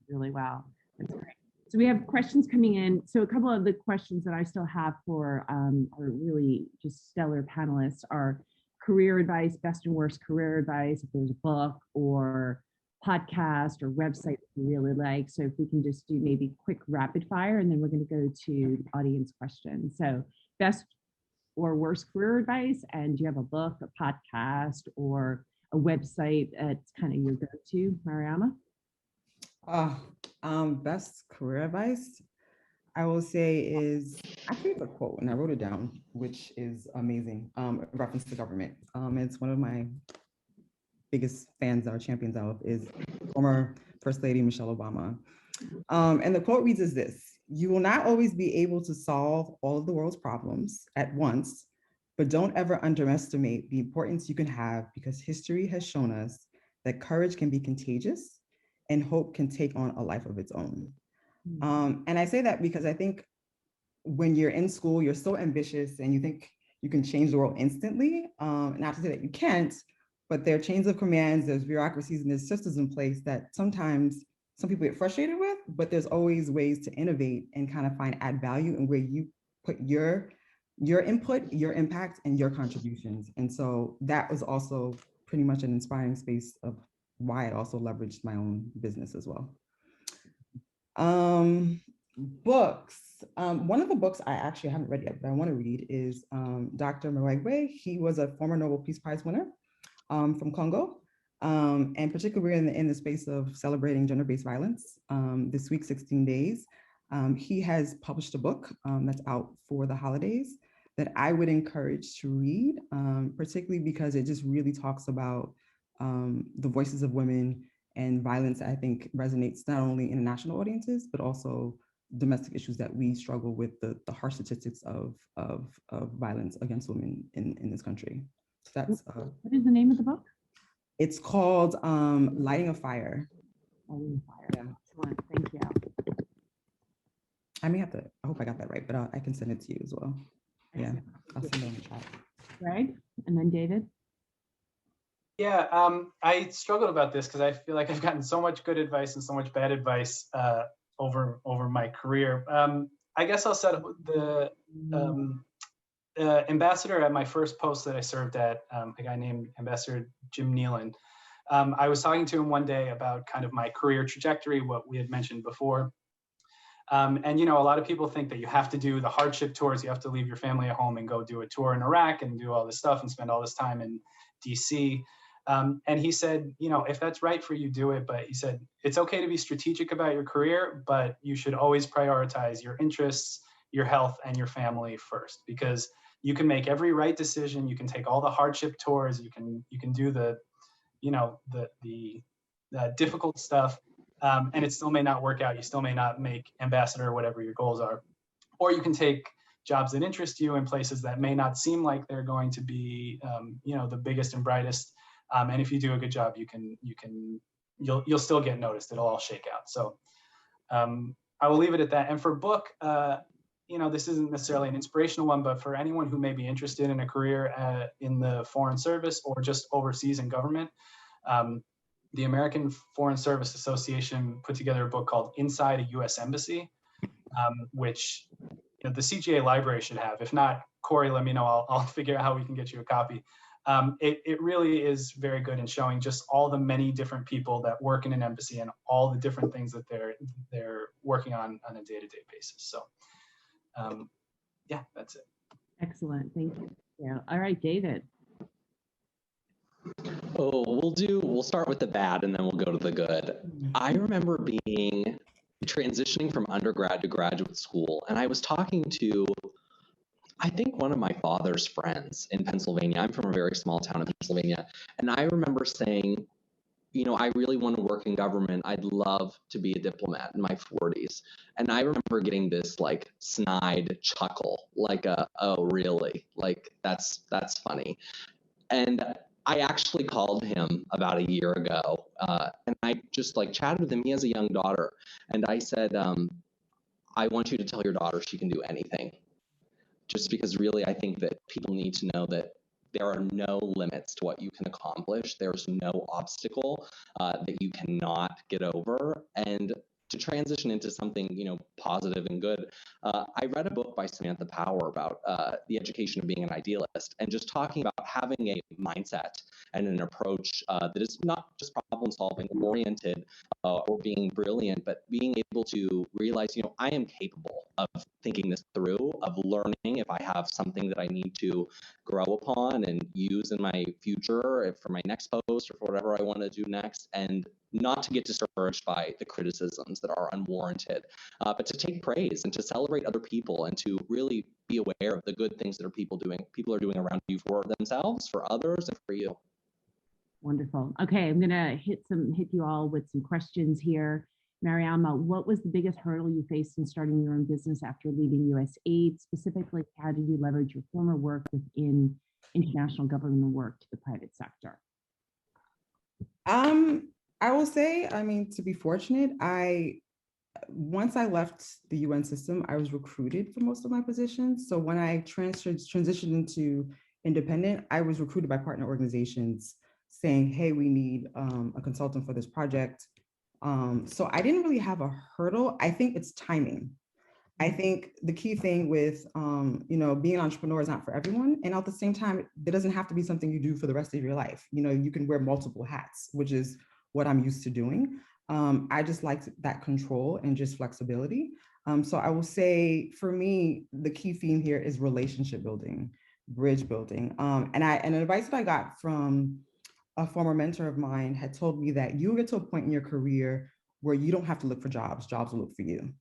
really well. That's great. So we have questions coming in. So a couple of the questions that I still have for our really just stellar panelists are career advice, best and worst career advice, if there's a book or podcast or website you really like. So if we can just do maybe quick rapid fire, and then we're going to go to audience questions. So best or worst career advice, and do you have a book, a podcast, or a website that's kind of your go-to, Mariama? Best career advice, I will say, is actually the quote, and I wrote it down, which is amazing, in reference to government. It's one of my biggest fans or champions of, is former First Lady Michelle Obama. And the quote reads as this: "You will not always be able to solve all of the world's problems at once, but don't ever underestimate the importance you can have, because history has shown us that courage can be contagious and hope can take on a life of its own. And I say that because I think when you're in school, you're so ambitious and you think you can change the world instantly. Not to say that you can't, but there are chains of commands, there's bureaucracies, and there's systems in place that sometimes some people get frustrated with, but there's always ways to innovate and kind of add value in where you put your input, your impact, and your contributions. And so that was also pretty much an inspiring space of why I also leveraged my own business as well. Books. One of the books I actually haven't read yet, but I want to read is Dr. Murwegwe. He was a former Nobel Peace Prize winner from Congo. And particularly in the space of celebrating gender-based violence. This week, 16 days. He has published a book that's out for the holidays that I would encourage to read, particularly because it just really talks about the voices of women and violence. I think resonates not only international audiences, but also domestic issues that we struggle with, the harsh statistics of violence against women in this country. So that's what is the name of the book? It's called Lighting a Fire. Lighting a Fire. Yeah. Excellent. Thank you. I may have to, I hope I got that right, but I can send it to you as well. Yeah, I'll send it in the chat. Greg, and then David. Yeah, I struggled about this because I feel like I've gotten so much good advice and so much bad advice over my career. I guess I'll set up the ambassador at my first post that I served at, a guy named Ambassador Jim Nealon. I was talking to him one day about kind of my career trajectory, what we had mentioned before. And, you know, a lot of people think that you have to do the hardship tours, you have to leave your family at home and go do a tour in Iraq and do all this stuff and spend all this time in DC. And he said, you know, if that's right for you, do it. But he said, it's okay to be strategic about your career, but you should always prioritize your interests, your health, and your family first, because you can make every right decision. You can take all the hardship tours. You can do the, you know, the difficult stuff. And it still may not work out. You still may not make ambassador or whatever your goals are. Or you can take jobs that interest you in places that may not seem like they're going to be, you know, the biggest and brightest. And if you do a good job, you'll still get noticed. It'll all shake out. So I will leave it at that. And for book, you know, this isn't necessarily an inspirational one, but for anyone who may be interested in a career in the Foreign Service or just overseas in government, the American Foreign Service Association put together a book called Inside a US Embassy, which, you know, the CGA library should have. If not, Corey, let me know. I'll figure out how we can get you a copy. It really is very good in showing just all the many different people that work in an embassy and all the different things that they're working on a day-to-day basis. So yeah, that's it. Excellent. Thank you. Yeah. All right, David. Oh, we'll start with the bad and then we'll go to the good. I remember transitioning from undergrad to graduate school, and I was talking to, I think, one of my father's friends in Pennsylvania. I'm from a very small town in Pennsylvania. And I remember saying, you know, I really want to work in government. I'd love to be a diplomat in my 40s. And I remember getting this like snide chuckle, like oh, really? Like, that's funny. And I actually called him about a year ago, and I just like chatted with him. He has a young daughter. And I said, I want you to tell your daughter she can do anything. Just because really I think that people need to know that there are no limits to what you can accomplish. There's no obstacle that you cannot get over. And to transition into something, you know, positive and good, I read a book by Samantha Power about the education of being an idealist, and just talking about having a mindset and an approach that is not just problem solving oriented or being brilliant, but being able to realize, you know, I am capable of thinking this through, of learning if I have something that I need to grow upon and use in my future for my next post or for whatever I want to do next, and not to get discouraged by the criticisms that are unwarranted, but to take praise and to celebrate other people and to really be aware of the good things that people are doing around you, for themselves, for others, and for you. Wonderful. Okay, I'm gonna hit you all with some questions here. Mariama, what was the biggest hurdle you faced in starting your own business after leaving USAID? Specifically, how did you leverage your former work within international government work to the private sector? I will say, I mean, to be fortunate, once I left the UN system, I was recruited for most of my positions. So when I transitioned into independent, I was recruited by partner organizations saying, hey, we need a consultant for this project. So I didn't really have a hurdle. I think it's timing. I think the key thing with being an entrepreneur is not for everyone. And at the same time, it doesn't have to be something you do for the rest of your life. You can wear multiple hats, which is what I'm used to doing. I just like that control and just flexibility. So I will say for me, the key theme here is relationship building, bridge building. And advice that I got from a former mentor of mine had told me that you get to a point in your career where you don't have to look for jobs will look for you.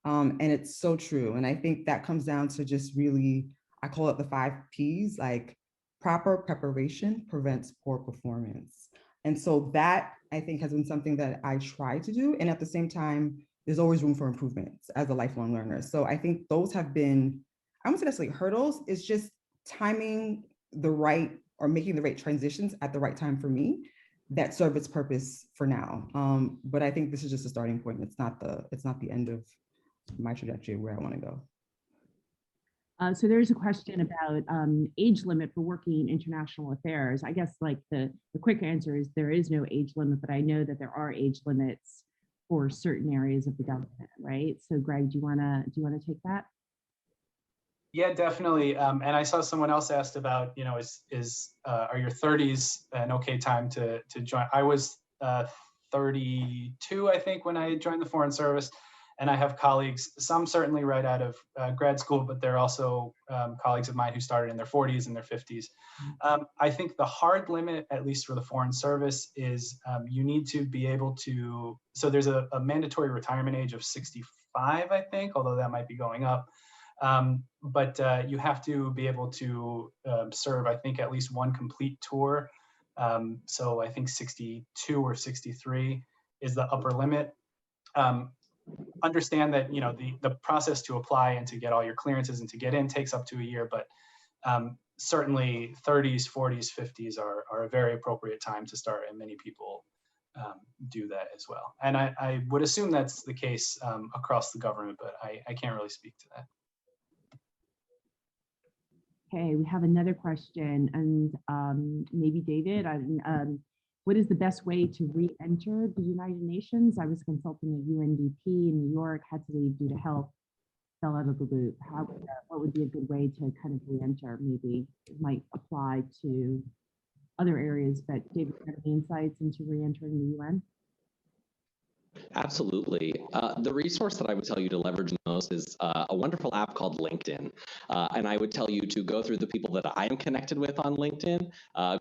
And it's so true. And I think that comes down to just really, I call it the 5 Ps, like proper preparation prevents poor performance. And so that I think has been something that I try to do. And at the same time, there's always room for improvements as a lifelong learner. So I think those have been, I wouldn't say necessarily hurdles, it's just timing the right or making the right transitions at the right time for me that serve its purpose for now. But I think this is just a starting point. It's not the end of my trajectory where I want to go. So there's a question about age limit for working in international affairs. I guess like the quick answer is there is no age limit, but I know that there are age limits for certain areas of the government, right? So Greg, do you wanna take that? Yeah, definitely. And I saw someone else asked about, are your 30s an okay time to join? I was 32, I think, when I joined the Foreign Service. And I have colleagues, some certainly right out of grad school, but they're also colleagues of mine who started in their 40s and their 50s. I think the hard limit, at least for the Foreign Service, is you need to be able to, so there's a mandatory retirement age of 65, I think, although that might be going up. But you have to be able to serve, I think, at least one complete tour. So I think 62 or 63 is the upper limit. Understand that the process to apply and to get all your clearances and to get in takes up to a year, but certainly 30s, 40s, 50s are a very appropriate time to start, and many people do that as well. And I would assume that's the case across the government, but I can't really speak to that. Okay, we have another question, and maybe David, what is the best way to re-enter the United Nations? I was consulting at UNDP in New York, had to leave due to health, fell out of the loop. What would be a good way to kind of re-enter? Maybe it might apply to other areas, but David, do you have any insights into re-entering the UN? Absolutely. The resource that I would tell you to leverage most is a wonderful app called LinkedIn. And I would tell you to go through the people that I am connected with on LinkedIn,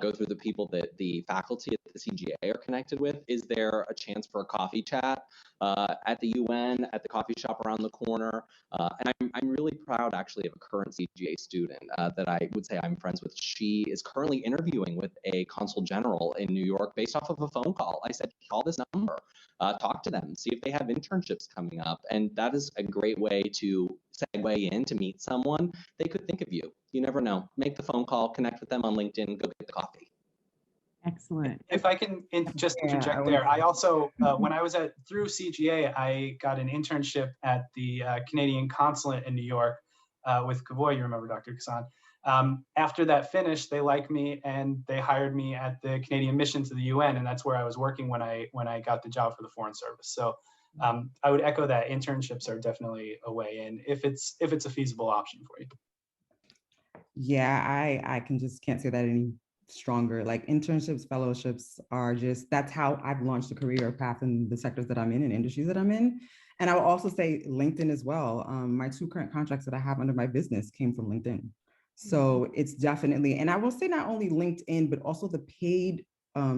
go through the people that the faculty at the CGA are connected with. Is there a chance for a coffee chat at the UN, at the coffee shop around the corner? And I'm really proud, actually, of a current CGA student that I would say I'm friends with. She is currently interviewing with a consul general in New York based off of a phone call. I said, call this number. Talk to them, see if they have internships coming up. And that is a great way to segue in to meet someone. They could think of you. You never know. Make the phone call, connect with them on LinkedIn, go get the coffee. Excellent. If I can just interject there, I also, when I was through CGA, I got an internship at the Canadian consulate in New York with Kavoy, you remember Dr. Kissane. After that finished, they liked me and they hired me at the Canadian mission to the UN, and that's where I was working when I got the job for the Foreign Service. So I would echo that internships are definitely a way in if it's a feasible option for you. Yeah, I can't say that any stronger. Like internships, fellowships are just, that's how I've launched a career path in the sectors that I'm in and industries that I'm in. And I will also say LinkedIn as well. My 2 current contracts that I have under my business came from LinkedIn. So it's definitely, and I will say not only LinkedIn, but also the paid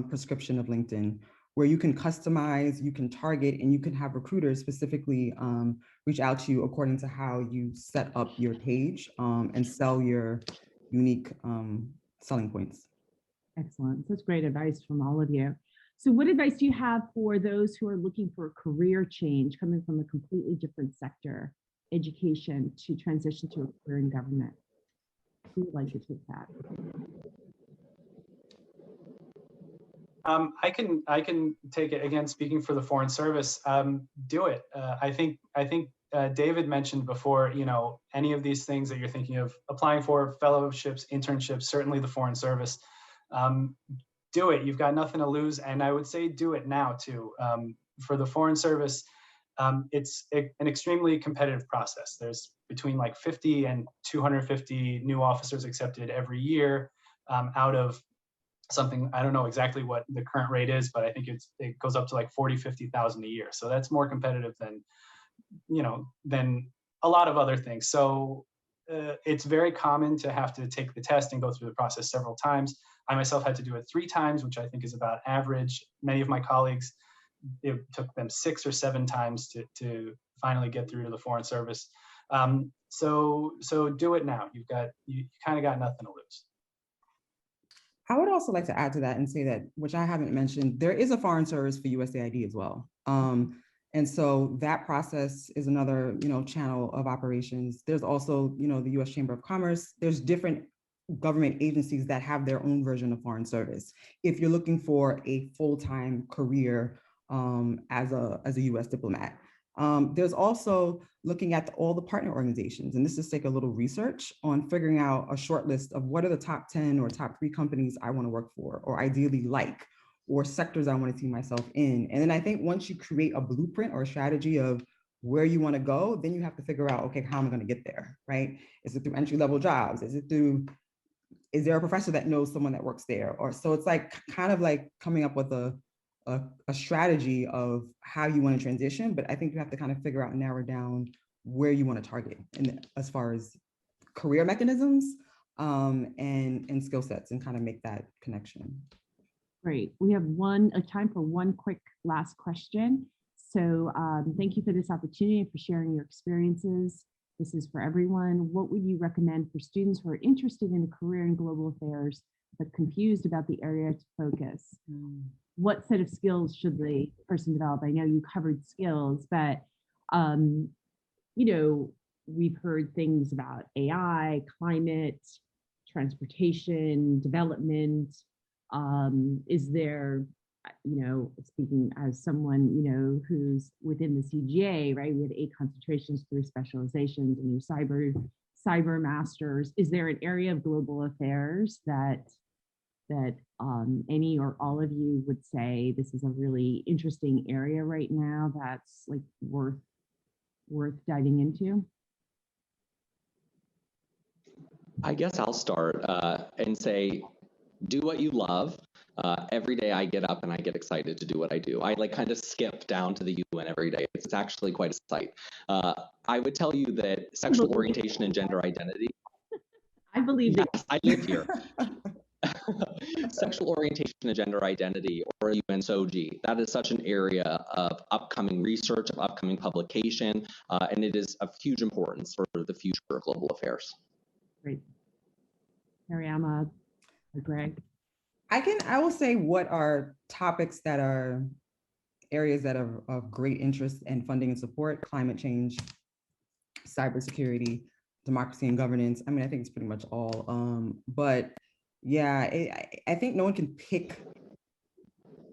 prescription of LinkedIn, where you can customize, you can target, and you can have recruiters specifically reach out to you according to how you set up your page and sell your unique selling points. Excellent. That's great advice from all of you. So what advice do you have for those who are looking for a career change, coming from a completely different sector, education, to transition to a career in government? Who would like to take that? I can take it again. Speaking for the Foreign Service, do it. I think David mentioned before. You know, any of these things that you're thinking of applying for, fellowships, internships, certainly the Foreign Service. Do it. You've got nothing to lose, and I would say do it now too. For the Foreign Service, it's an extremely competitive process. There's between like 50 and 250 new officers accepted every year, out of something, I don't know exactly what the current rate is, but I think it goes up to like 40, 50,000 a year. So that's more competitive than, you know, than a lot of other things. So it's very common to have to take the test and go through the process several times. I myself had to do it 3 times, which I think is about average. Many of my colleagues, it took them 6 or 7 times to finally get through to the Foreign Service. So do it now. You kind of got nothing to lose. I would also like to add to that and say that, which I haven't mentioned, there is a Foreign Service for USAID as well. And so that process is another, you know, channel of operations. There's also, you know, the US Chamber of Commerce. There's different government agencies that have their own version of Foreign Service. If you're looking for a full-time career as a US diplomat. There's also looking at all the partner organizations, and this is take a little research on figuring out a short list of what are the top 10 or top 3 companies I want to work for, or ideally like, or sectors I want to see myself in. And then I think once you create a blueprint or a strategy of where you want to go, then you have to figure out, okay, how am I going to get there, right? Is it through entry-level jobs? Is there a professor that knows someone that works there? Or so it's like kind of like coming up with a strategy of how you want to transition, but I think you have to kind of figure out and narrow down where you want to target and as far as career mechanisms and skill sets, and kind of make that connection. Great. We have time for one quick last question. So thank you for this opportunity and for sharing your experiences. This is for everyone. What would you recommend for students who are interested in a career in global affairs but confused about the area to focus? What set of skills should the person develop? I know you covered skills, but you know, we've heard things about AI, climate, transportation, development. Is there, you know, speaking as someone, you know, who's within the CGA, right? We have 8 concentrations through specializations and your cyber masters. Is there an area of global affairs that any or all of you would say this is a really interesting area right now that's like worth diving into? I guess I'll start and say, do what you love. Every day I get up and I get excited to do what I do. I like kind of skip down to the UN every day. It's actually quite a sight. I would tell you that sexual orientation and gender identity. I believe yes, it. I live here. Sexual orientation and gender identity, or UN SOGI, that is such an area of upcoming research, of upcoming publication, and it is of huge importance for the future of global affairs. Great. Mariama or Greg? I will say what are topics that are areas that are of great interest and funding and support: climate change, cybersecurity, democracy and governance. I mean, I think it's pretty much all, but yeah, I think no one can pick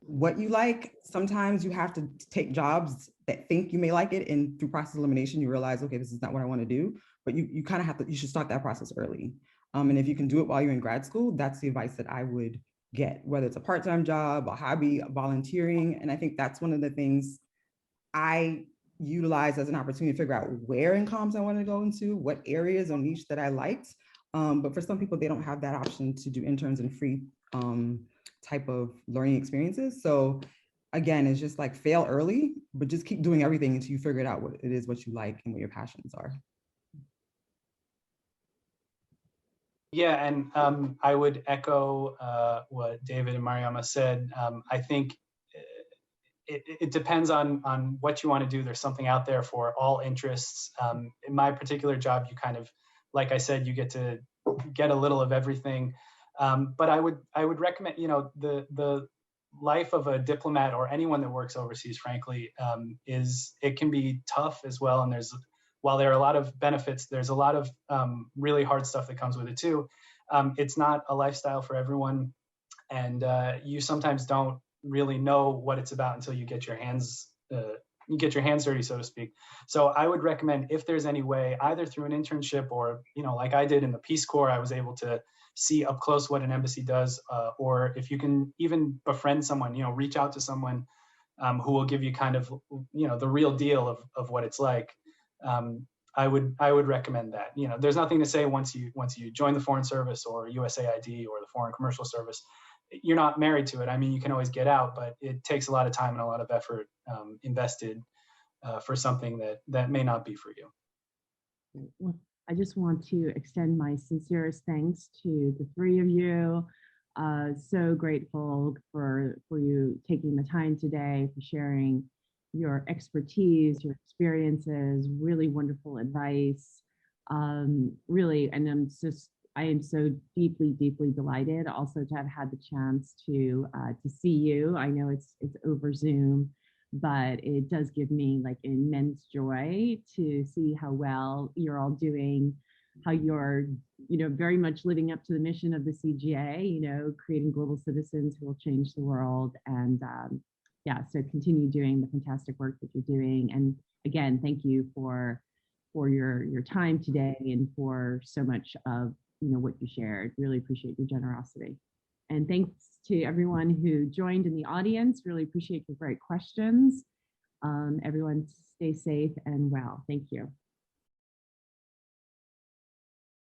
what you like. Sometimes you have to take jobs that think you may like it, and through process elimination, you realize, okay, this is not what I want to do, but you kind of have to, you should start that process early. And if you can do it while you're in grad school, that's the advice that I would get, whether it's a part-time job, a hobby, volunteering. And I think that's one of the things I utilize as an opportunity to figure out where in comms I want to go into, what areas or niche that I liked. But for some people, they don't have that option to do interns and free type of learning experiences. So again, it's just like fail early, but just keep doing everything until you figure it out what it is, what you like and what your passions are. Yeah, and I would echo what David and Mariama said. I think it depends on what you want to do. There's something out there for all interests. In my particular job, you kind of, like I said, you get to get a little of everything. But I would recommend, you know, the life of a diplomat or anyone that works overseas, frankly, it can be tough as well. And while there are a lot of benefits, there's a lot of really hard stuff that comes with it too. It's not a lifestyle for everyone. And you sometimes don't really know what it's about until you get your hands dirty, so to speak. So I would recommend, if there's any way, either through an internship or, like I did in the Peace Corps, I was able to see up close what an embassy does, or if you can even befriend someone, reach out to someone who will give you kind of, the real deal of what it's like. I would recommend that. There's nothing to say once you join the Foreign Service or USAID or the Foreign Commercial Service, you're not married to it. I mean, you can always get out, but it takes a lot of time and a lot of effort invested for something that may not be for you. Well, I just want to extend my sincerest thanks to the three of you. So grateful for you taking the time today, for sharing your expertise, your experiences, really wonderful advice. Really, and I am so deeply, deeply delighted also to have had the chance to see you. I know it's over Zoom, but it does give me like immense joy to see how well you're all doing, how you're, very much living up to the mission of the CGA, creating global citizens who will change the world. And yeah, so continue doing the fantastic work that you're doing. And again, thank you for your time today and for so much of what you shared. Really appreciate your generosity. And thanks to everyone who joined in the audience. Really appreciate your great questions. Everyone stay safe and well. Thank you.